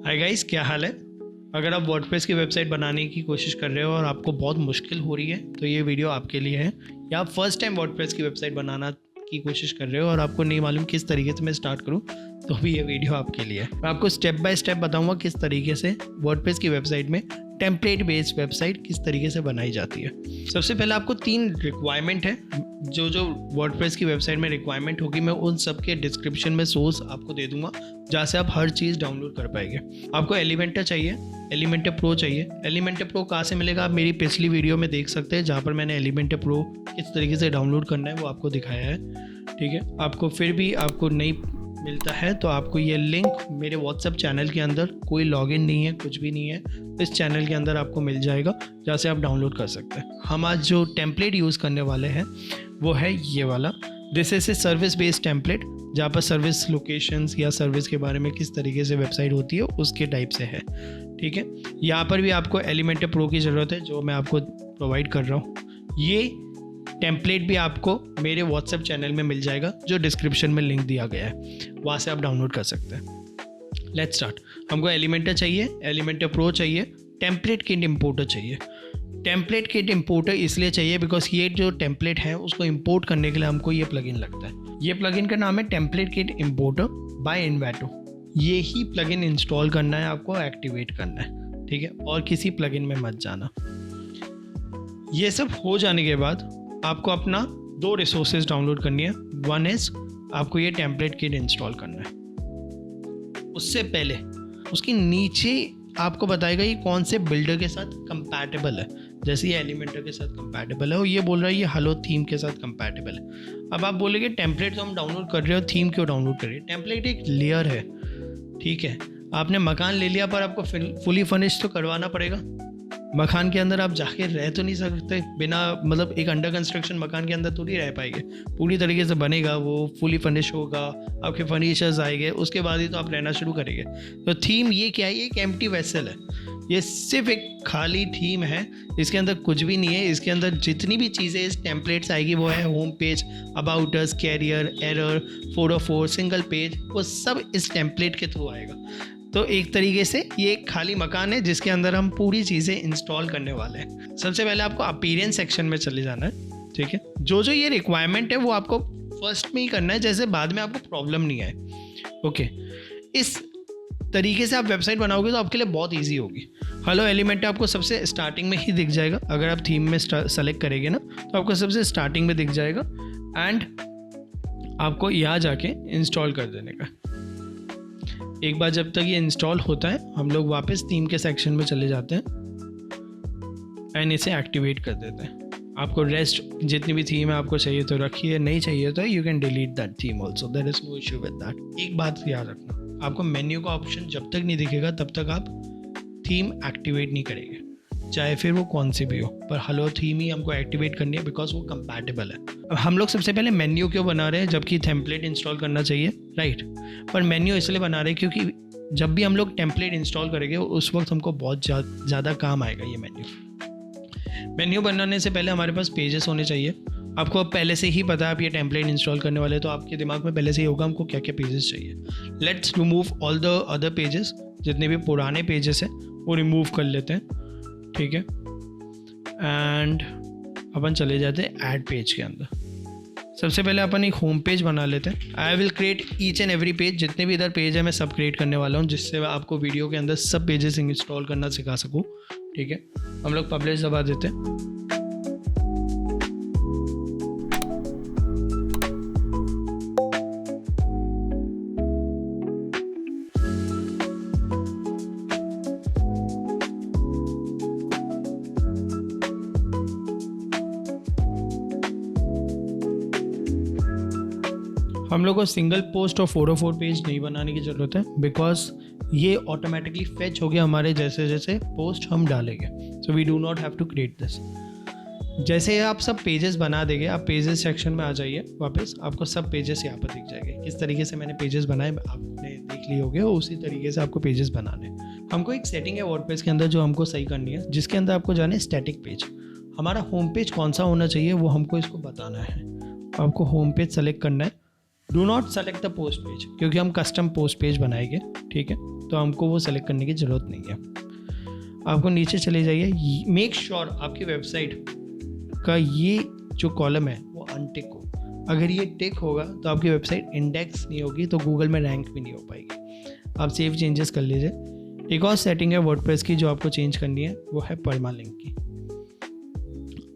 Hi guys, क्या हाल है। अगर आप वर्डप्रेस की वेबसाइट बनाने की कोशिश कर रहे हो और आपको बहुत मुश्किल हो रही है तो ये वीडियो आपके लिए है। या आप फर्स्ट टाइम वर्डप्रेस की वेबसाइट बनाना की कोशिश कर रहे हो और आपको नहीं मालूम किस तरीके से मैं स्टार्ट करूं तो भी ये वीडियो आपके लिए है। मैं आपको स्टेप बाय स्टेप बताऊंगा किस तरीके से वर्डप्रेस की वेबसाइट में टेम्पलेट बेस्ड वेबसाइट किस तरीके से बनाई जाती है। सबसे पहले आपको 3 रिक्वायरमेंट है जो वर्डप्रेस की वेबसाइट में रिक्वायरमेंट होगी, मैं उन सब के डिस्क्रिप्शन में सोर्स आपको दे दूंगा जहाँ से आप हर चीज़ डाउनलोड कर पाएंगे। आपको एलिमेंटर चाहिए, एलिमेंटर प्रो चाहिए। एलिमेंटर प्रो कहाँ से मिलेगा आप मेरी पिछली वीडियो में देख सकते हैं जहाँ पर मैंने एलिमेंटर प्रो किस तरीके से डाउनलोड करना है वो आपको दिखाया है। ठीक है, आपको फिर भी आपको नहीं मिलता है तो आपको ये लिंक मेरे व्हाट्सएप चैनल के अंदर, कोई लॉगिन नहीं है, कुछ भी नहीं है, इस चैनल के अंदर आपको मिल जाएगा जहाँ से आप डाउनलोड कर सकते हैं। हम आज जो टेम्पलेट यूज़ करने वाले हैं वो है ये वाला। This is a service based template जहाँ पर सर्विस लोकेशंस या सर्विस के बारे में किस तरीके से वेबसाइट होती है उसके टाइप से है। ठीक है, यहाँ पर भी आपको एलिमेंटर प्रो की ज़रूरत है जो मैं आपको प्रोवाइड कर रहा हूँ। ये टेम्पलेट भी आपको मेरे व्हाट्सएप चैनल में मिल जाएगा जो डिस्क्रिप्शन में लिंक दिया गया है, वहाँ से आप डाउनलोड कर सकते हैं। Let's start. हमको एलिमेंटर चाहिए, एलिमेंटर प्रो चाहिए, टेम्पलेट किट इंपोर्टर चाहिए। टेम्पलेट किट इंपोर्टर इसलिए चाहिए बिकॉज ये जो टेम्पलेट है उसको इंपोर्ट करने के लिए हमको ये प्लगइन लगता है। ये प्लगइन का नाम है टेम्पलेट किट इंपोर्टर बाय इन्वेटो। ये ही प्लगइन इंस्टॉल करना है, आपको एक्टिवेट करना है। ठीक है, और किसी प्लगइन में मत जाना। ये सब हो जाने के बाद आपको अपना 2 रिसोर्सेज डाउनलोड करनी है। वन इज आपको ये टेम्पलेट किट इंस्टॉल करना है। उससे पहले उसके नीचे आपको बताएगा ये कौन से बिल्डर के साथ कंपैटिबल है। जैसे ये एलिमेंटर के साथ कंपैटिबल है और ये बोल रहा है ये हेलो थीम के साथ कंपैटिबल है। अब आप बोलेंगे टेम्पलेट तो हम डाउनलोड कर रहे हो, थीम क्यों डाउनलोड कर रहे हैं। टेम्पलेट एक लेयर है। ठीक है, आपने मकान ले लिया पर आपको फुली फर्निश्ड तो करवाना पड़ेगा। मकान के अंदर आप जाके रह तो नहीं सकते बिना, मतलब एक अंडर कंस्ट्रक्शन मकान के अंदर थोड़ी रह पाएंगे। पूरी तरीके से बनेगा, वो फुली फर्निश होगा, आपके फर्नीचर्स आएंगे, उसके बाद ही तो आप रहना शुरू करेंगे। तो थीम ये क्या है, ये एक एम्प्टी वेसल है। ये सिर्फ एक खाली थीम है, इसके अंदर कुछ भी नहीं है। इसके अंदर जितनी भी चीज़ें इस टेम्पलेट्स आएगी वो है home page, about us, career, error, 404, single page, वो सब इस टेम्पलेट के थ्रू आएगा। तो एक तरीके से ये एक खाली मकान है जिसके अंदर हम पूरी चीज़ें इंस्टॉल करने वाले हैं। सबसे पहले आपको अपीयरेंस सेक्शन में चले जाना है। ठीक है, जो ये रिक्वायरमेंट है वो आपको फर्स्ट में ही करना है, जैसे बाद में आपको प्रॉब्लम नहीं आए। ओके, इस तरीके से आप वेबसाइट बनाओगे तो आपके लिए बहुत ईजी होगी। हेलो एलिमेंट आपको सबसे स्टार्टिंग में ही दिख जाएगा। अगर आप थीम में सेलेक्ट करेंगे ना तो आपको सबसे स्टार्टिंग में दिख जाएगा एंड आपको यहाँ जाके इंस्टॉल कर देने का। एक बार जब तक ये इंस्टॉल होता है हम लोग वापस थीम के सेक्शन में चले जाते हैं एंड इसे एक्टिवेट कर देते हैं। आपको रेस्ट जितनी भी थीम है आपको चाहिए तो रखिए, नहीं चाहिए तो you can delete that theme also, there is no issue with that. एक बात याद रखना, आपको मेन्यू का ऑप्शन जब तक नहीं दिखेगा तब तक आप थीम एक्टिवेट नहीं करेंगे, चाहे फिर वो कौन सी भी हो। पर हेलो थीम ही हमको एक्टिवेट करनी है बिकॉज वो कंपैटिबल है। अब हम लोग सबसे पहले मेन्यू क्यों बना रहे हैं जबकि टेम्पलेट इंस्टॉल करना चाहिए, राइट। पर मेन्यू इसलिए बना रहे हैं क्योंकि जब भी हम लोग टेम्पलेट इंस्टॉल करेंगे उस वक्त हमको बहुत ज़्यादा काम आएगा ये मेन्यू बनाने से पहले हमारे पास पेजेस होने चाहिए। आपको पहले से ही पता है आप ये टेम्पलेट इंस्टॉल करने वाले, तो आपके दिमाग में पहले से ही होगा हमको क्या क्या पेजेस चाहिए। Let's remove all the other pages, जितने भी पुराने पेजेस हैं वो रिमूव कर लेते हैं। ठीक है, एंड अपन चले जाते हैं ऐड पेज के अंदर। सबसे पहले अपन एक होम पेज बना लेते हैं। I will create each and every page, जितने भी इधर पेज है मैं सब क्रिएट करने वाला हूँ जिससे मैं आपको वीडियो के अंदर सब पेजेस इंस्टॉल करना सिखा सकूँ। ठीक है, हम लोग पब्लिश दबा देते हैं। हम लोग को सिंगल पोस्ट और 404 पेज नहीं बनाने की ज़रूरत है बिकॉज ये ऑटोमेटिकली फेच हो गया हमारे जैसे जैसे पोस्ट हम डालेंगे। So we do not have to create this. जैसे आप सब पेजेस बना देंगे, आप पेजेस सेक्शन में आ जाइए वापस, आपको सब पेजेस यहाँ पर दिख जाएंगे। किस तरीके से मैंने पेजेस बनाए आपने देख लिए होंगे, उसी तरीके से आपको पेजेस बनाने। हमको एक सेटिंग है वर्डप्रेस के अंदर जो हमको सही करनी है, जिसके अंदर आपको जाना है स्टैटिक पेज। हमारा होम पेज कौन सा होना चाहिए वो हमको इसको बताना है। आपको होम पेज सेलेक्ट करना है। Do not select the post page क्योंकि हम कस्टम पोस्ट पेज बनाएंगे। ठीक है, तो हमको वो सेलेक्ट करने की ज़रूरत नहीं है। आपको नीचे चले जाइए, मेक श्योर आपकी वेबसाइट का ये जो कॉलम है वो अनटिक हो। अगर ये टिक होगा तो आपकी वेबसाइट इंडेक्स नहीं होगी, तो गूगल में रैंक भी नहीं हो पाएगी। आप सेव चेंजेस कर लीजिए। एक और सेटिंग है वर्डप्रेस की जो आपको चेंज करनी है, वो है परमालिंक की।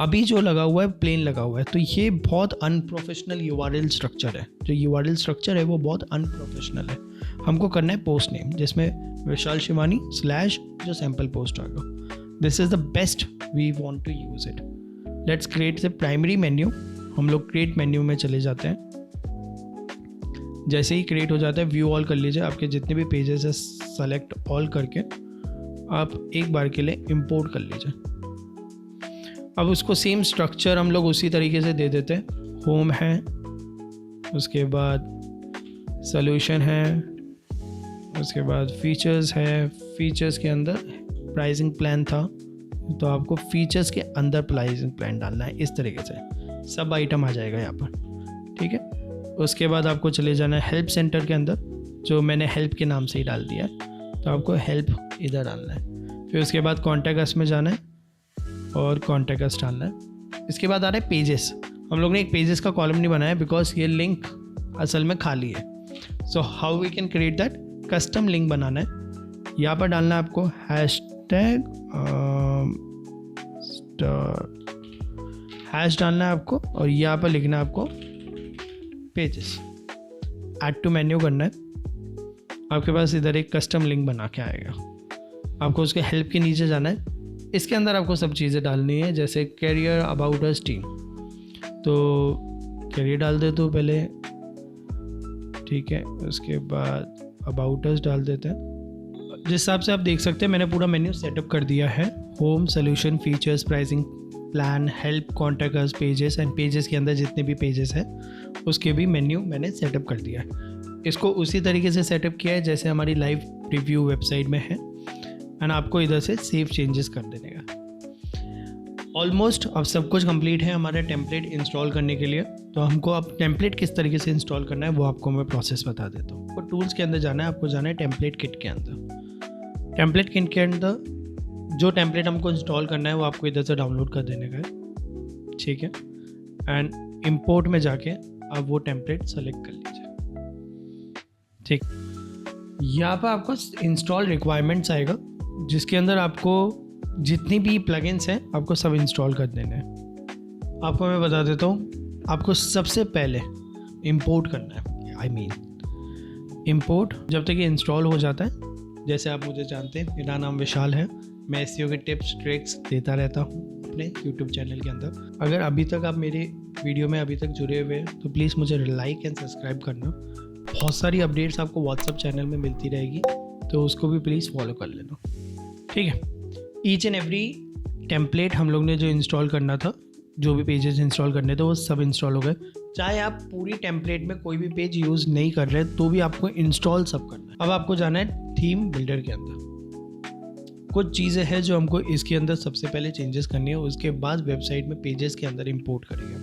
अभी जो लगा हुआ है प्लेन लगा हुआ है, तो ये बहुत अनप्रोफेशनल URL स्ट्रक्चर है। जो URL स्ट्रक्चर है वो बहुत अनप्रोफेशनल है। हमको करना है पोस्ट नेम, जिसमें विशाल शिवानी / जो सैम्पल पोस्ट आएगा। This is the best we want to use it. Let's create the primary menu. हम लोग क्रिएट मेन्यू में चले जाते हैं। जैसे ही क्रिएट हो जाता है, व्यू ऑल कर लीजिए। आपके जितने भी पेजेस है सेलेक्ट ऑल करके आप एक बार के लिए इंपोर्ट कर लीजिए। अब उसको सेम स्ट्रक्चर हम लोग उसी तरीके से दे देते हैं। होम है, उसके बाद सॉल्यूशन है, उसके बाद फीचर्स है। फीचर्स के अंदर प्राइसिंग प्लान था, तो आपको फीचर्स के अंदर प्राइसिंग प्लान डालना है। इस तरीके से सब आइटम आ जाएगा यहाँ पर, ठीक है। उसके बाद आपको चले जाना है हेल्प सेंटर के अंदर, जो मैंने हेल्प के नाम से ही डाल दिया है, तो आपको हेल्प इधर डालना है। फिर उसके बाद कॉन्टैक्ट अस में जाना है और कॉन्टैक्ट अस डालना है। इसके बाद आ रहा है पेजेस। हम लोग ने एक पेजेस का कॉलम नहीं बनाया बिकॉज ये लिंक असल में खाली है। So how we can create that, custom link बनाना है। यहाँ पर डालना है आपको हैश डालना है आपको, और यहाँ पर लिखना है आपको पेजेस। ऐड टू मेन्यू करना है। आपके पास इधर एक कस्टम लिंक बना के आएगा। आपको उसके हेल्प के नीचे जाना है। इसके अंदर आपको सब चीज़ें डालनी है, जैसे कैरियर, अबाउट अस, टीम। तो कैरियर डाल दे तो पहले, ठीक है। उसके बाद अबाउट अस डाल देते हैं। जिस हिसाब से आप देख सकते हैं मैंने पूरा मेन्यू सेटअप कर दिया है। Home, solution, features, pricing plan, help, contact us, pages and pages के अंदर जितने भी पेजेस हैं उसके भी मेन्यू मैंने सेटअप कर दिया है। इसको उसी तरीके से सेटअप किया है जैसे हमारी लाइव रिव्यू वेबसाइट में है, एंड आपको इधर से सेव चेंजेस कर देने का। ऑलमोस्ट अब सब कुछ कंप्लीट है हमारा टेम्पलेट इंस्टॉल करने के लिए। तो हमको अब टेम्पलेट किस तरीके से इंस्टॉल करना है वो आपको मैं प्रोसेस बता देता हूँ। तो टूल्स के अंदर जाना है, आपको जाना है टेम्पलेट किट के अंदर। टेम्पलेट किट के अंदर जो टेम्पलेट हमको इंस्टॉल करना है वो आपको इधर से डाउनलोड कर देने का है, ठीक है। एंड इंपोर्ट में जाके आप वो टेम्पलेट सेलेक्ट कर लीजिए, ठीक। यहाँ पर आपको इंस्टॉल रिक्वायरमेंट्स आएगा, जिसके अंदर आपको जितनी भी प्लगइन्स हैं आपको सब इंस्टॉल कर देने हैं। आपको मैं बता देता हूँ, आपको सबसे पहले इंपोर्ट करना है। इंपोर्ट जब तक ये इंस्टॉल हो जाता है, जैसे आप मुझे जानते हैं मेरा नाम विशाल है, मैं SEO के टिप्स ट्रिक्स देता रहता हूँ अपने YouTube चैनल के अंदर। अगर अभी तक आप मेरे वीडियो में अभी तक जुड़े हुए हैं तो प्लीज़ मुझे लाइक एंड सब्सक्राइब करना। बहुत सारी अपडेट्स आपको WhatsApp चैनल में मिलती रहेगी, तो उसको भी प्लीज़ फॉलो कर लेना, ठीक है। ईच एंड एवरी टेम्पलेट हम लोग ने जो इंस्टॉल करना था, जो भी पेजेस इंस्टॉल करने थे वो सब इंस्टॉल हो गए। चाहे आप पूरी टेम्पलेट में कोई भी पेज यूज़ नहीं कर रहे तो भी आपको इंस्टॉल सब करना है। अब आपको जाना है थीम बिल्डर के अंदर। कुछ चीज़ें हैं जो हमको इसके अंदर सबसे पहले चेंजेस करनी है, उसके बाद वेबसाइट में पेजेस के अंदर इंपोर्ट करेंगे।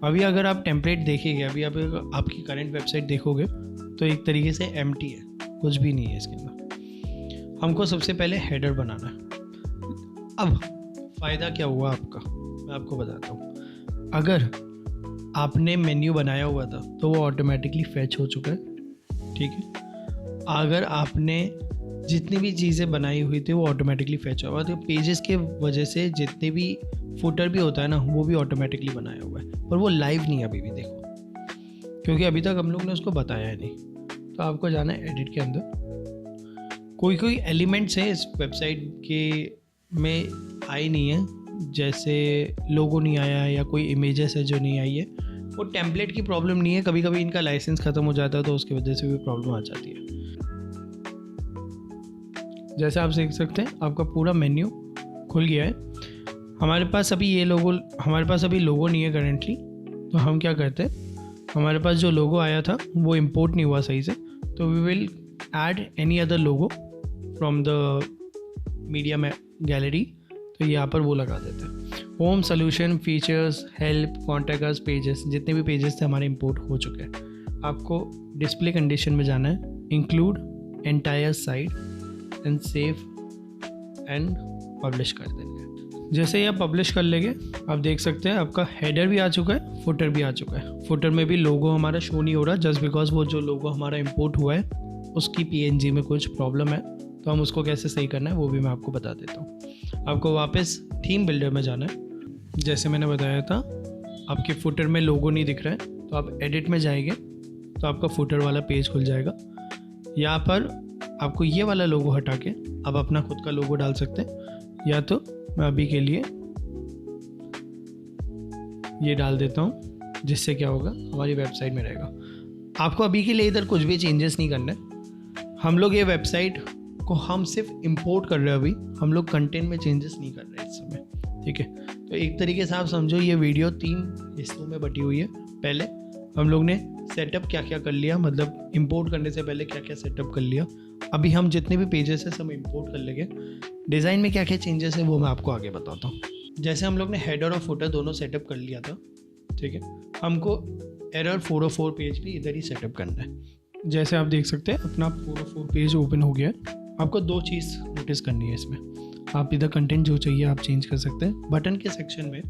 अभी अगर आप टेम्पलेट देखेंगे, अभी आप आपकी करंट वेबसाइट देखोगे तो एक तरीके से एम्प्टी है, कुछ भी नहीं है इसके अंदर। हमको सबसे पहले हेडर बनाना है। अब फ़ायदा क्या हुआ आपका, मैं आपको बताता हूँ। अगर आपने मेन्यू बनाया हुआ था तो वो ऑटोमेटिकली फैच हो चुका है, ठीक है। अगर आपने जितनी भी चीज़ें बनाई हुई थी वो ऑटोमेटिकली फैच हुआ, तो पेजेस के वजह से जितने भी फुटर भी होता है ना वो भी ऑटोमेटिकली बनाया हुआ है, पर वो लाइव नहीं है अभी भी, देखो, क्योंकि अभी तक हम लोग ने उसको बताया है नहीं। तो आपको जाना है एडिट के अंदर। कोई एलिमेंट्स हैं इस वेबसाइट के में आए नहीं है, जैसे लोगो नहीं आया है या कोई इमेजेस है जो नहीं आई है। वो टेम्पलेट की प्रॉब्लम नहीं है, कभी कभी इनका लाइसेंस ख़त्म हो जाता है तो उसकी वजह से भी प्रॉब्लम आ जाती है। जैसे आप देख सकते हैं आपका पूरा मेन्यू खुल गया है। हमारे पास अभी लोगो नहीं है करेंटली, तो हम क्या करते हैं, हमारे पास जो लोगो आया था वो इंपोर्ट नहीं हुआ सही से, तो we will add any other logo from the media gallery. तो यहाँ पर वो लगा देते हैं। Home, solution, features, help, contact us, pages, जितने भी पेजेस थे हमारे इंपोर्ट हो चुके हैं। आपको डिस्प्ले कंडीशन में जाना है, include entire site and save and publish कर देंगे। जैसे ही आप पब्लिश कर लेंगे आप देख सकते हैं आपका हेडर भी आ चुका है, फुटर भी आ चुका है। फुटर में भी लोगो हमारा शो नहीं हो रहा जस्ट बिकॉज वो जो लोगो हमारा इंपोर्ट हुआ है उसकी PNG में कुछ प्रॉब्लम है, तो हम उसको कैसे सही करना है वो भी मैं आपको बता देता हूँ। आपको वापस थीम बिल्डर में जाना है। जैसे मैंने बताया था आपके फुटर में लोगो नहीं दिख रहा है तो आप एडिट में जाएंगे तो आपका फुटर वाला पेज खुल जाएगा। यहाँ पर आपको ये वाला लोगो हटा के आप अपना खुद का लोगो डाल सकते हैं, या तो मैं अभी के लिए ये डाल देता हूँ, जिससे क्या होगा हमारी वेबसाइट में रहेगा। आपको अभी के लिए इधर कुछ भी चेंजेस नहीं करना है। हम लोग ये वेबसाइट को हम सिर्फ इंपोर्ट कर रहे हैं, अभी हम लोग कंटेंट में चेंजेस नहीं कर रहे हैं इस समय, ठीक है। तो एक तरीके से आप समझो ये वीडियो 3 हिस्सों में बटी हुई है। पहले हम लोग ने सेटअप क्या क्या कर लिया, मतलब इंपोर्ट करने से पहले क्या क्या सेटअप कर लिया। अभी हम जितने भी पेजेस हैं सब इंपोर्ट कर लेंगे। डिज़ाइन में क्या क्या चेंजेस है वो मैं आपको आगे बताता हूँ। जैसे हम लोग ने हेडर और फुटर दोनों सेटअप कर लिया था, ठीक है। हमको एरर 404 पेज भी इधर ही सेटअप करना है। जैसे आप देख सकते हैं अपना 404 पेज ओपन हो गया है। आपको 2 चीज़ नोटिस करनी है इसमें। आप इधर कंटेंट जो चाहिए आप चेंज कर सकते हैं। बटन के सेक्शन में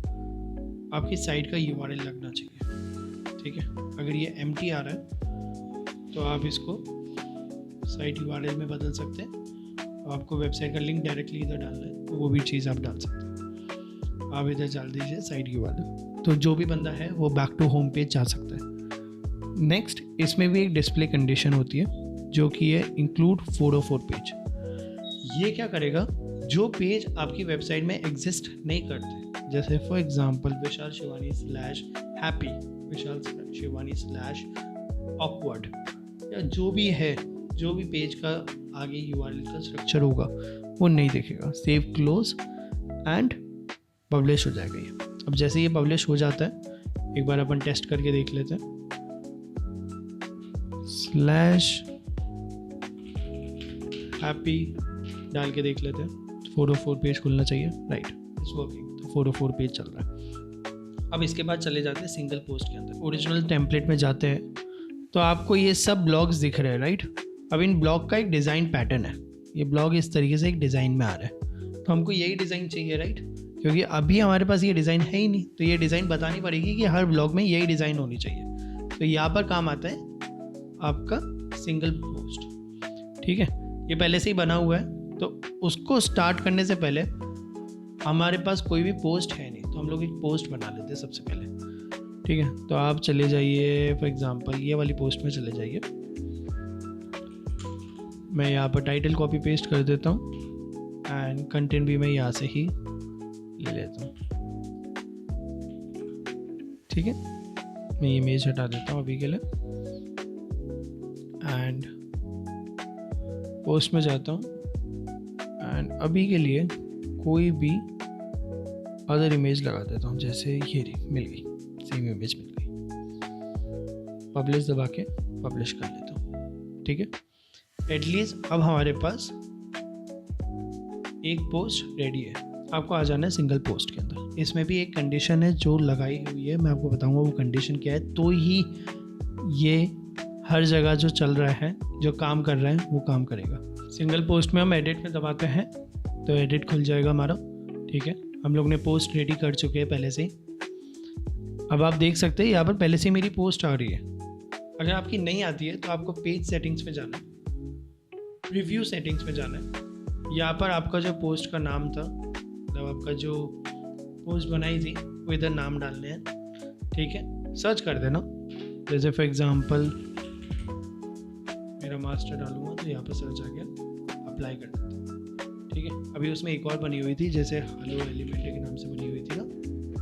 आपकी साइट का URL लगना चाहिए, ठीक है। अगर ये empty आ रहा है तो आप इसको साइट URL में बदल सकते हैं। आपको वेबसाइट का लिंक डायरेक्टली इधर डालना है तो वो भी चीज़ आप डाल सकते हैं। आप इधर डाल दीजिए साइट URL, तो जो भी बंदा है वो बैक टू होम पेज जा सकता है। नेक्स्ट इसमें भी एक डिस्प्ले कंडीशन होती है जो कि है इंक्लूड 404 पेज। ये क्या करेगा, जो पेज आपकी वेबसाइट में एग्जिस्ट नहीं करते, जैसे for example Vishal Shivani slash happy, Vishal Shivani slash awkward, या जो भी है, जो भी पेज का आगे URL का स्ट्रक्चर होगा वो नहीं दिखेगा। सेव क्लोज एंड पब्लिश हो जाएगा ये। अब जैसे ये पब्लिश हो जाता है एक बार अपन टेस्ट करके देख लेते हैं। स्लैश हैप्पी डाल के देख लेते हैं। 404 पेज खुलना चाहिए, राइट, इट्स वर्किंग। तो 404 पेज चल रहा है। अब इसके बाद चले जाते हैं सिंगल पोस्ट के अंदर। ओरिजिनल टेम्पलेट में जाते हैं तो आपको ये सब ब्लॉग्स दिख रहे हैं, राइट। अब इन ब्लॉग का एक डिज़ाइन पैटर्न है। ये ब्लॉग इस तरीके से एक डिज़ाइन में आ रहा है, तो हमको यही डिज़ाइन चाहिए, राइट, क्योंकि अभी हमारे पास ये डिज़ाइन है ही नहीं। तो ये डिज़ाइन बतानी पड़ेगी कि हर ब्लॉग में यही डिज़ाइन होनी चाहिए। तो यहाँ पर काम आता है आपका सिंगल पोस्ट, ठीक है। ये पहले से ही बना हुआ है, तो उसको स्टार्ट करने से पहले हमारे पास कोई भी पोस्ट है नहीं, तो हम लोग एक पोस्ट बना लेते हैं सबसे पहले, ठीक है। तो आप चले जाइए फॉर एग्जांपल ये वाली पोस्ट में चले जाइए। मैं यहाँ पर टाइटल कॉपी पेस्ट कर देता हूँ एंड कंटेंट भी मैं यहाँ से ही ले लेता हूँ, ठीक है। मैं ये इमेज हटा देता हूँ अभी के लिए एंड पोस्ट में जाता हूँ एंड अभी के लिए कोई भी अदर इमेज लगा देता हूँ। जैसे ये रही, मिल गई, सेम इमेज मिल गई। पब्लिश दबा के पब्लिश कर लेता हूँ, ठीक है। एटलीस्ट अब हमारे पास एक पोस्ट रेडी है। आपको आ जाना है सिंगल पोस्ट के अंदर। इसमें भी एक कंडीशन है जो लगाई हुई है, मैं आपको बताऊंगा वो कंडीशन क्या है, तो ही ये हर जगह जो चल रहा है, जो काम कर रहा है वो काम करेगा। सिंगल पोस्ट में हम एडिट में दबाते हैं तो एडिट खुल जाएगा हमारा, ठीक है। हम लोग ने पोस्ट रेडी कर चुके हैं पहले से ही। अब आप देख सकते हैं यहाँ पर पहले से मेरी पोस्ट आ रही है। अगर आपकी नहीं आती है तो आपको पेज सेटिंग्स में जाना है, रिव्यू सेटिंग्स में जाना है। यहाँ पर आपका जो पोस्ट का नाम था, मतलब आपका जो पोस्ट बनाई थी वो इधर नाम डालने हैं, ठीक है। सर्च कर देना, जैसे फॉर एग्जांपल मेरा मास्टर डालूंगा तो यहाँ पर सर्च आ गया, अप्लाई कर देता हूँ, ठीक है। अभी उसमें एक और बनी हुई थी, जैसे हेलो एलिमेंट्री के नाम से बनी हुई थी ना,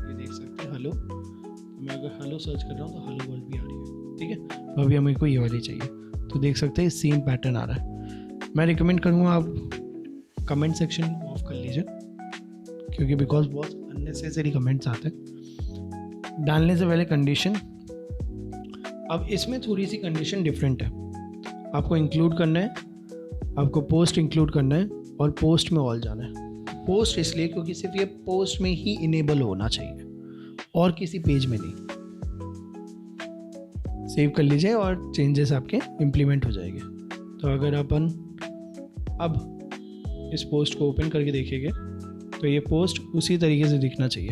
ये देख सकते हैं हेलो। तो मैं अगर हेलो सर्च कर रहा हूँ तो हेलो वर्ल्ड भी आ रही है, ठीक है। तो अभी हमें को ये वाली चाहिए, तो देख सकते हैं सेम पैटर्न आ रहा है। मैं रिकमेंड करूँगा आप कमेंट सेक्शन ऑफ कर लीजिए, क्योंकि बिकॉज बहुत अननेसेसरी कमेंट्स आते हैं। डालने से पहले कंडीशन, अब इसमें थोड़ी सी कंडीशन डिफरेंट है। आपको इंक्लूड करना है, आपको पोस्ट इंक्लूड करना है और पोस्ट में ऑल जाना है। पोस्ट इसलिए क्योंकि सिर्फ ये पोस्ट में ही इनेबल होना चाहिए और किसी पेज में नहीं। सेव कर लीजिए और चेंजेस आपके इम्प्लीमेंट हो जाएंगे, तो अगर अपन अब इस पोस्ट को ओपन करके देखेंगे तो ये पोस्ट उसी तरीके से दिखना चाहिए।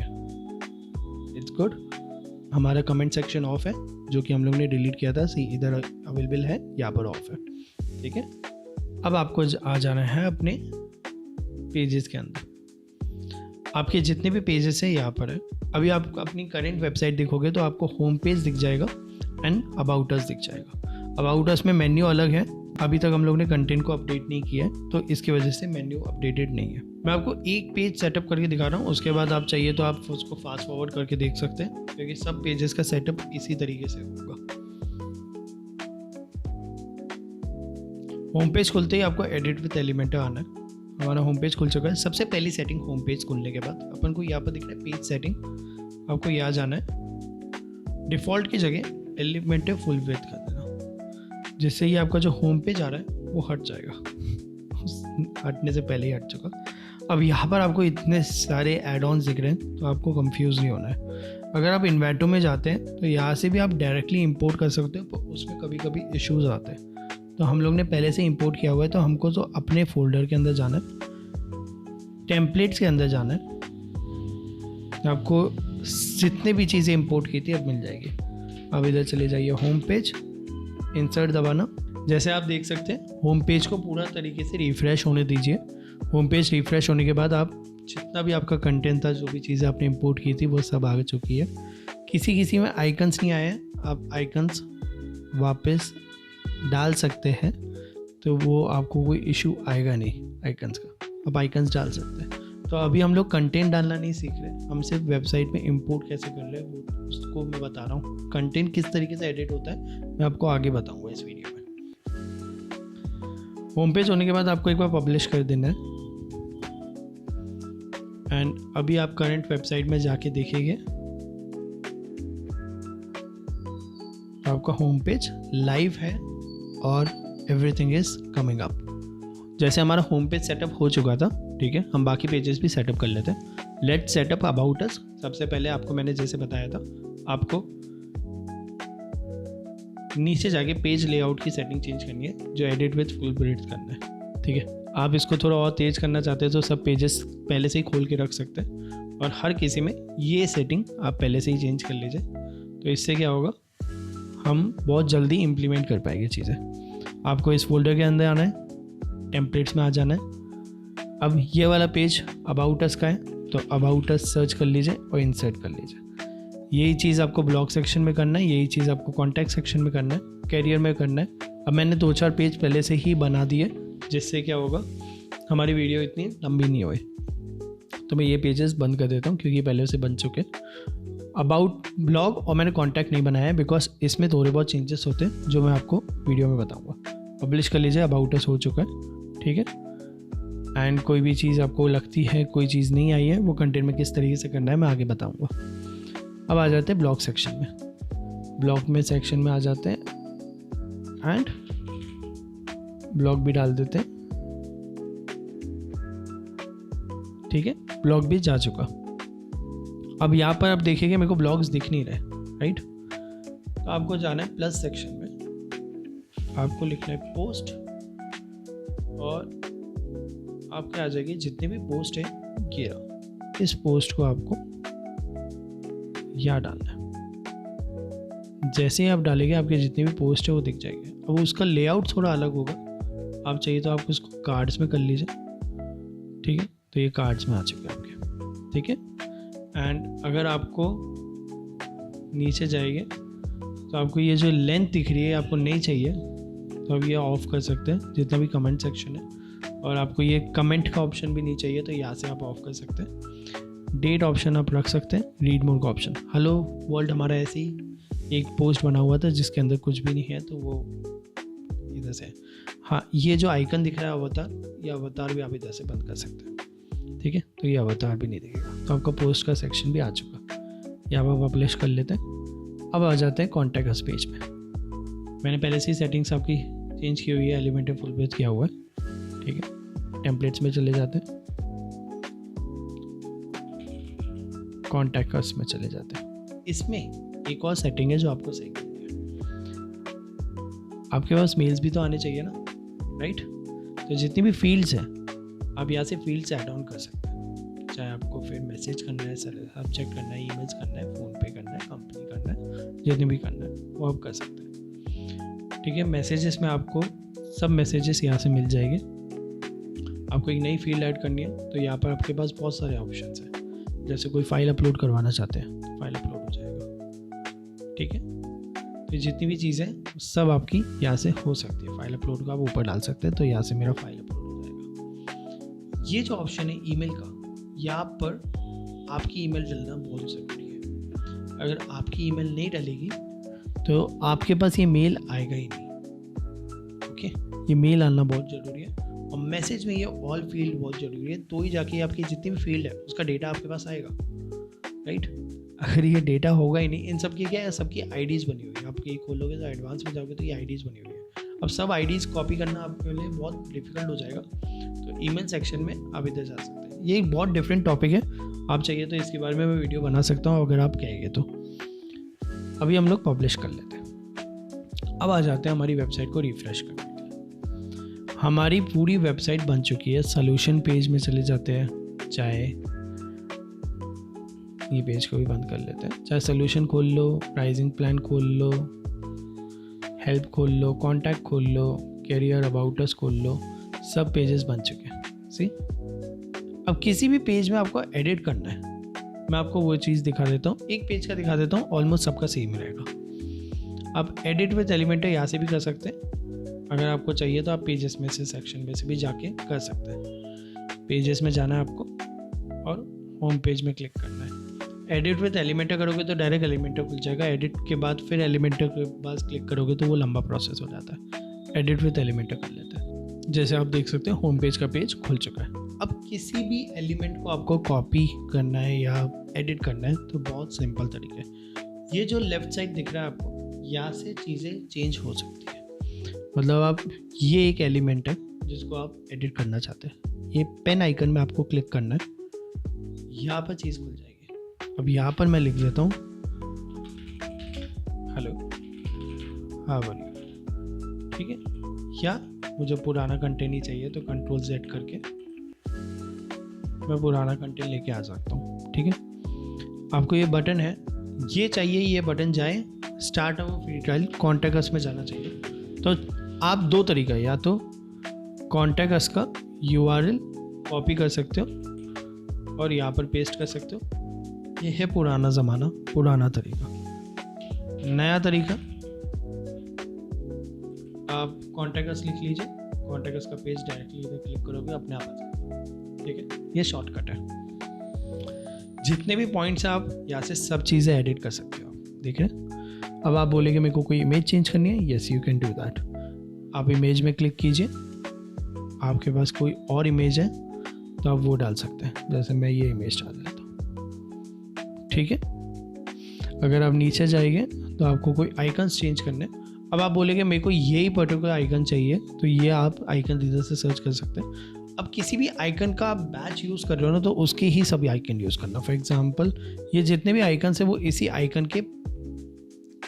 It's good. हमारा कमेंट सेक्शन ऑफ है जो कि हम लोग ने डिलीट किया था, सी इधर अवेलेबल है, यहाँ पर ऑफ है। ठीक है, अब आपको आ जाना है अपने पेजेस के अंदर। आपके जितने भी पेजेस हैं यहाँ पर है। अभी आप अपनी करेंट वेबसाइट देखोगे तो आपको होम पेज दिख जाएगा एंड अबाउट अस दिख जाएगा। अबाउट अस में मेन्यू अलग है, अभी तक हम लोग ने कंटेंट को अपडेट नहीं किया है तो इसकी वजह से मेन्यू अपडेटेड नहीं है। मैं आपको एक पेज सेटअप करके दिखा रहा हूँ, उसके बाद आप चाहिए तो आप उसको फास्ट फॉरवर्ड करके देख सकते हैं, क्योंकि सब पेजेस का सेटअप इसी तरीके से होगा। होम पेज खुलते ही आपको एडिट विद एलिमेंटर आना है। हमारा होम पेज खुल चुका है। सबसे पहली सेटिंग होम पेज खुलने के बाद अपन को यहाँ पर दिख रहा है पेज सेटिंग, आपको यहाँ जाना है। डिफ़ॉल्ट की जगह एलिमेंटर फुल विड्थ कर देना, जिससे ही आपका जो होम पेज आ रहा है वो हट जाएगा। हटने से पहले ही हट चुका। अब यहाँ पर आपको इतने सारे एड ऑन्स दिख रहे हैं तो आपको कंफ्यूज नहीं होना है। अगर आप इन्वेंटो में जाते हैं तो यहाँ से भी आप डायरेक्टली इंपोर्ट कर सकते हो, तो उसमें कभी कभी इश्यूज आते हैं। तो हम लोग ने पहले से इंपोर्ट किया हुआ है, तो हमको तो अपने फोल्डर के अंदर जाना है, टेम्पलेट्स के अंदर जाना है। आपको जितने भी चीज़ें इंपोर्ट की थी अब मिल जाएगी। अब इधर चले जाइए होम पेज, इंसर्ट दबाना। जैसे आप देख सकते हैं होम पेज को पूरा तरीके से रिफ़्रेश होने दीजिए। होम पेज रिफ़्रेश होने के बाद आप जितना भी आपका कंटेंट था, जो भी चीज़ें आपने इंपोर्ट की थी वो सब आ चुकी है। किसी में आइकन्स नहीं आए हैं, आप आइकन्स वापस डाल सकते हैं, तो वो आपको कोई इशू आएगा नहीं आइकन्स का। आप आइकन्स डाल सकते हैं। तो अभी हम लोग कंटेंट डालना नहीं सीख रहे, हम सिर्फ वेबसाइट में इंपोर्ट कैसे कर रहे हैं वो उसको मैं बता रहा हूँ। कंटेंट किस तरीके से एडिट होता है मैं आपको आगे बताऊँगा इस वीडियो में। होम पेज होने के बाद आपको एक बार पब्लिश कर देना है एंड अभी आप करंट वेबसाइट में जाके देखेंगे आपका होम पेज लाइव है और एवरीथिंग इज कमिंग अप। जैसे हमारा होम पेज सेटअप हो चुका था, ठीक है, हम बाकी पेजेस भी सेटअप कर लेते हैं। Let's setup about us. सबसे पहले आपको मैंने जैसे बताया था, आपको नीचे जाके पेज लेआउट की सेटिंग चेंज करनी है, जो एडिट विद फुल ब्रेड्थ करना है। ठीक है, आप इसको थोड़ा और तेज़ करना चाहते हैं तो सब पेजेस पहले से ही खोल के रख सकते हैं, और हर किसी में ये सेटिंग आप पहले से ही चेंज कर लीजिए। तो इससे क्या होगा, हम बहुत जल्दी इम्प्लीमेंट कर पाएंगे चीज़ें। आपको इस फोल्डर के अंदर आना है, टेम्पलेट्स में आ जाना है। अब ये वाला पेज अबाउट अस का है, तो अबाउट अस सर्च कर लीजिए और इंसर्ट कर लीजिए। यही चीज़ आपको ब्लॉग सेक्शन में करना है, यही चीज़ आपको कॉन्टैक्ट सेक्शन में करना है, कैरियर में करना है। अब मैंने 2-4 पेज पहले से ही बना दिए, जिससे क्या होगा हमारी वीडियो इतनी लंबी नहीं होए। तो मैं ये पेजेस बंद कर देता हूँ क्योंकि पहले से बन चुके। अबाउट ब्लॉग और मैंने कॉन्टैक्ट नहीं बनाया है बिकॉज इसमें थोड़े बहुत चेंजेस होते हैं जो मैं आपको वीडियो में बताऊँगा। पब्लिश कर लीजिए, अबाउट अस हो चुका है। ठीक है, एंड कोई भी चीज़ आपको लगती है कोई चीज़ नहीं आई है, वो कंटेंट में किस तरीके से करना है मैं आगे बताऊँगा। अब आ जाते हैं ब्लॉग सेक्शन में। ब्लॉग में सेक्शन में आ जाते हैं एंड ब्लॉग भी डाल देते हैं। ठीक है, ब्लॉग भी जा चुका। अब यहाँ पर आप देखेंगे मेरे को ब्लॉग्स दिख नहीं रहे, राइट। तो आपको जाना है प्लस सेक्शन में, आपको लिखना है पोस्ट, और आपके आ जाएगी जितने भी पोस्ट है ये। इस पोस्ट को आपको यहाँ डालना है। जैसे ही आप डालेंगे आपके जितने भी पोस्ट है वो दिख जाएंगे। अब उसका लेआउट थोड़ा अलग होगा, आप चाहिए तो आप उसको कार्ड्स में कर लीजिए। ठीक है, तो ये कार्ड्स में आ चुके हैं आपके। ठीक है, एंड अगर आपको नीचे जाएंगे तो आपको ये जो लेंथ दिख रही है आपको नहीं चाहिए, तो अब ये ऑफ कर सकते हैं जितना भी कमेंट सेक्शन है। और आपको ये कमेंट का ऑप्शन भी नहीं चाहिए तो यहाँ से आप ऑफ कर सकते हैं। डेट ऑप्शन आप रख सकते हैं, रीड मोर का ऑप्शन। हेलो वर्ल्ड हमारा ऐसे ही एक पोस्ट बना हुआ था जिसके अंदर कुछ भी नहीं है, तो वो इधर से। हाँ, ये जो आइकन दिख रहा है अवतार, ये अवतार भी आप इधर से बंद कर सकते हैं। ठीक है, तो ये अवतार भी नहीं दिखेगा। तो आपका पोस्ट का सेक्शन भी आ चुका, यहाँ पर पब्लिश कर लेते हैं। अब आ जाते हैं कॉन्टैक्ट अस पेज में। मैंने पहले से ही सेटिंग्स आपकी चेंज की हुई है, एलिमेंटर फुल पेज किया हुआ है। ठीक है, टेम्पलेट्स में चले जाते हैं, कॉन्टैक्ट अस में चले जाते हैं। इसमें एक और सेटिंग है जो आपको सही करनी है। आपके पास मेल्स भी तो आने चाहिए ना, राइट। तो जितनी भी फील्ड्स हैं आप यहाँ से फील्ड्स ऐड ऑन कर सकते हैं, चाहे आपको फिर मैसेज करना है, सब्जेक्ट करना है, ईमेल्स करना है, फ़ोन पे करना है, कंपनी करना है, जितने भी करना है वो आप कर सकते हैं। ठीक है, मैसेजेस में आपको सब मैसेजेस यहाँ से मिल जाएंगे। आपको एक नई फील्ड ऐड करनी है तो यहाँ पर आपके पास बहुत सारे ऑप्शंस हैं। जैसे कोई फाइल अपलोड करवाना चाहते हैं तो फाइल अपलोड हो जाएगा। ठीक है, तो जितनी भी चीज़ें सब आपकी यहाँ से हो सकती है। फाइल अपलोड का आप ऊपर डाल सकते हैं, तो यहाँ से मेरा फाइल अपलोड हो जाएगा। ये जो ऑप्शन है ईमेल का, यहाँ पर आपकी ईमेल डलना बहुत ज़रूरी है। अगर आपकी ईमेल नहीं डलेगी तो आपके पास ये मेल आएगा ही नहीं। ओके, ये मेल आना बहुत ज़रूरी है। और मैसेज में ये ऑल फील्ड बहुत ज़रूरी है, तो ही जाके आपकी जितनी भी फील्ड है उसका डेटा आपके पास आएगा, राइट। अगर ये डेटा होगा ही नहीं, इन सब की क्या है, सबकी आईडीज़ बनी हुई है। आप ये खोलोगे तो एडवांस में जाओगे तो ये आईडीज़ बनी हुई है। अब सब आईडीज़ कॉपी करना आपके लिए बहुत डिफिकल्ट हो जाएगा, तो ईमेल सेक्शन में आप इधर जा सकते हैं। ये एक बहुत डिफरेंट टॉपिक है, आप चाहिए तो इसके बारे में मैं वीडियो बना सकता हूँ अगर आप कहेंगे तो। अभी हम लोग पब्लिश कर लेते हैं। अब आ जाते हैं हमारी वेबसाइट को रिफ्रेश करने के लिए। हमारी पूरी वेबसाइट बन चुकी है। सोल्यूशन पेज में चले जाते हैं, चाहे ये पेज को भी बंद कर लेते हैं, चाहे सोल्यूशन खोल लो, प्राइसिंग प्लान खोल लो, हेल्प खोल लो, कॉन्टैक्ट खोल लो, कैरियर अबाउट अस खोल लो, सब पेजेस बन चुके हैं। सी, अब किसी भी पेज में आपको एडिट करना है, मैं आपको वो चीज़ दिखा देता हूँ। एक पेज का दिखा देता हूँ, ऑलमोस्ट सबका सेम रहेगा। आप एडिट विद एलिमेंटर यहाँ से भी कर सकते हैं। अगर आपको चाहिए तो आप पेजेस में से, सेक्शन में से भी जाके कर सकते हैं। पेजेस में जाना है आपको और होम पेज में क्लिक करना है। एडिट विद एलिमेंटर करोगे तो डायरेक्ट एलिमेंटर खुल जाएगा। एडिट के बाद फिर एलिमेंटर के बाद क्लिक करोगे तो वो लंबा प्रोसेस हो जाता है। एडिट विद एलिमेंटर कर लेते हैं। जैसे आप देख सकते हैं होम पेज का पेज खुल चुका है। अब किसी भी एलिमेंट को आपको कॉपी करना है या एडिट करना है तो बहुत सिंपल तरीका है। ये जो लेफ्ट साइड दिख रहा है आपको, यहाँ से चीज़ें चेंज हो सकती है। मतलब आप, ये एक एलिमेंट है जिसको आप एडिट करना चाहते हैं, ये पेन आइकन में आपको क्लिक करना है, यहाँ पर चीज़ खुल जाएगी। अब यहाँ पर मैं लिख देता हूँ हेलो, हाँ बोलिए। ठीक है, या मुझे पुराना कंटेंट ही चाहिए तो कंट्रोल Z करके मैं पुराना कंटेंट लेके आ सकता हूँ। ठीक है, आपको ये बटन है, ये चाहिए, ये बटन जाए start our free trial, contact us में जाना चाहिए। तो आप दो तरीका है, या तो कॉन्टैक्ट अस का URL कॉपी कर सकते हो और यहाँ पर पेस्ट कर सकते हो। ये है पुराना ज़माना, पुराना तरीका। नया तरीका, आप कॉन्टैक्ट अस लिख लीजिए, कॉन्टैक्ट अस का पेज डायरेक्टली इधर क्लिक करोगे अपने आप आ जाएगा। ठीक है, ये शॉर्टकट है। जितने भी पॉइंट्स हैं आप यहाँ से सब चीज़ें एडिट कर सकते हो। आप देख रहे हैं। अब आप बोलेंगे मेरे को कोई इमेज चेंज करनी है, yes you can do that. आप इमेज में क्लिक कीजिए, आपके पास कोई और इमेज है तो आप वो डाल सकते हैं। जैसे मैं ये इमेज डाल देता हूँ। ठीक है, अगर आप नीचे जाएंगे तो आपको कोई आइकन्स चेंज करने हैं। अब आप बोलेंगे मेरे को यही पर्टिकुलर आइकन चाहिए, तो ये आप आइकन इधर से सर्च कर सकते हैं। अब किसी भी आइकन का आप बैच यूज़ कर रहे हो ना, तो उसके ही सभी आइकन यूज़ करना। फॉर एग्जांपल ये जितने भी आइकन है वो इसी आइकन के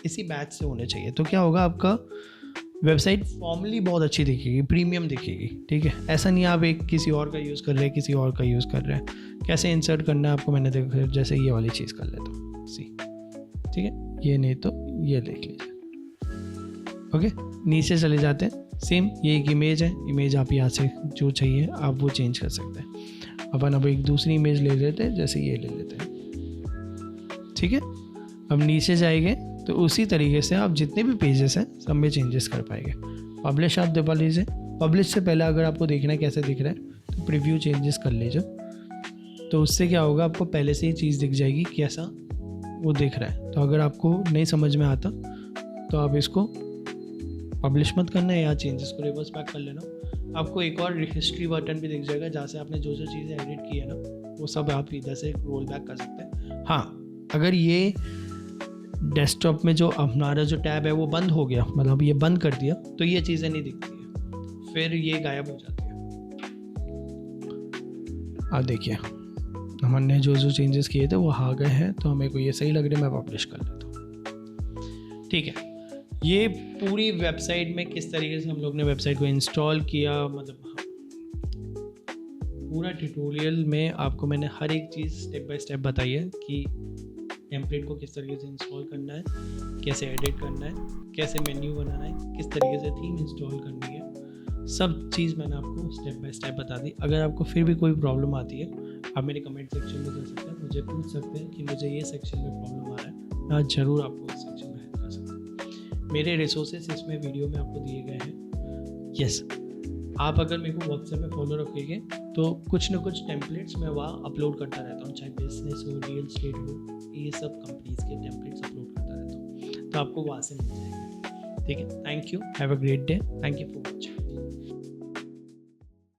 इसी बैच से होने चाहिए। तो क्या होगा, आपका वेबसाइट फॉर्मली बहुत अच्छी दिखेगी, प्रीमियम दिखेगी। ठीक है, ऐसा नहीं आप एक किसी और का यूज़ कर रहे हैं, किसी और का यूज़ कर रहे हैं। कैसे इंसर्ट करना है आपको मैंने देखा, जैसे ये वाली चीज़ कर लेता हूँ सी। ठीक है, ये नहीं तो ये देख लीजिए। ओके, नीचे चले जाते हैं। सेम ये एक इमेज है, इमेज आप यहाँ से जो चाहिए आप वो चेंज कर सकते हैं। अपन अब एक दूसरी इमेज ले लेते हैं, जैसे ये ले लेते हैं। ठीक है, अब नीचे जाएंगे तो उसी तरीके से आप जितने भी पेजेस हैं सब में चेंजेस कर पाएंगे। पब्लिश आप दबा लीजिए। पब्लिश से पहले अगर आपको देखना है कैसे दिख रहा है तो प्रीव्यू चेंजेस कर लीजिए। तो उससे क्या होगा, आपको पहले से ही चीज़ दिख जाएगी कैसा वो दिख रहा है। तो अगर आपको नहीं समझ में आता तो आप इसको पब्लिश मत करना है या चेंजेस को रिवर्स बैक कर लेना। आपको एक और हिस्ट्री बटन भी दिख जाएगा, जहाँ से आपने जो जो चीज़ें एडिट की है ना वो सब आप इधर से रोल बैक कर सकते हैं। हाँ, अगर ये डेस्कटॉप में जो हमारा जो टैब है वो बंद हो गया, मतलब ये बंद कर दिया, तो ये चीज़ें नहीं दिखती है, फिर ये गायब हो जाती है। आप देखिए हमने जो जो चेंजेस किए थे वो आ गए हैं, तो हमें को ये सही लग रहा है, मैं पब्लिश कर लेता हूँ। ठीक है, ये पूरी वेबसाइट में किस तरीके से हम लोग ने वेबसाइट को इंस्टॉल किया, मतलब पूरा ट्यूटोरियल में आपको मैंने हर एक चीज़ स्टेप बाय स्टेप बताई है कि टेम्पलेट को किस तरीके से इंस्टॉल करना है, कैसे एडिट करना है, कैसे मेन्यू बनाना है, किस तरीके से थीम इंस्टॉल करनी है, सब चीज़ मैंने आपको स्टेप बाय स्टेप बता दी। अगर आपको फिर भी कोई प्रॉब्लम आती है आप मेरे कमेंट सेक्शन में कर सकते हैं, मुझे पूछ सकते हैं कि मुझे ये सेक्शन में प्रॉब्लम आ रहा है, मैं ज़रूर आपको इस सेक्शन में हेल्प कर सकता हूँ। मेरे रिसोर्सेस इसमें वीडियो में आपको दिए गए हैं। यस, आप अगर मेरे को व्हाट्सएप में फॉलो रखोगे तो कुछ ना कुछ टेम्पलेट्स मैं वहाँ अपलोड करता रहता हूँ, चाहे बिजनेस हो, रियल स्टेट हो, ये सब कंपनीज़ के टेम्पलेट्स अपलोड करता रहता हूँ, तो आपको वहाँ से मिल जाएंगे। ठीक है, thank you, have a great day, thank you for watching.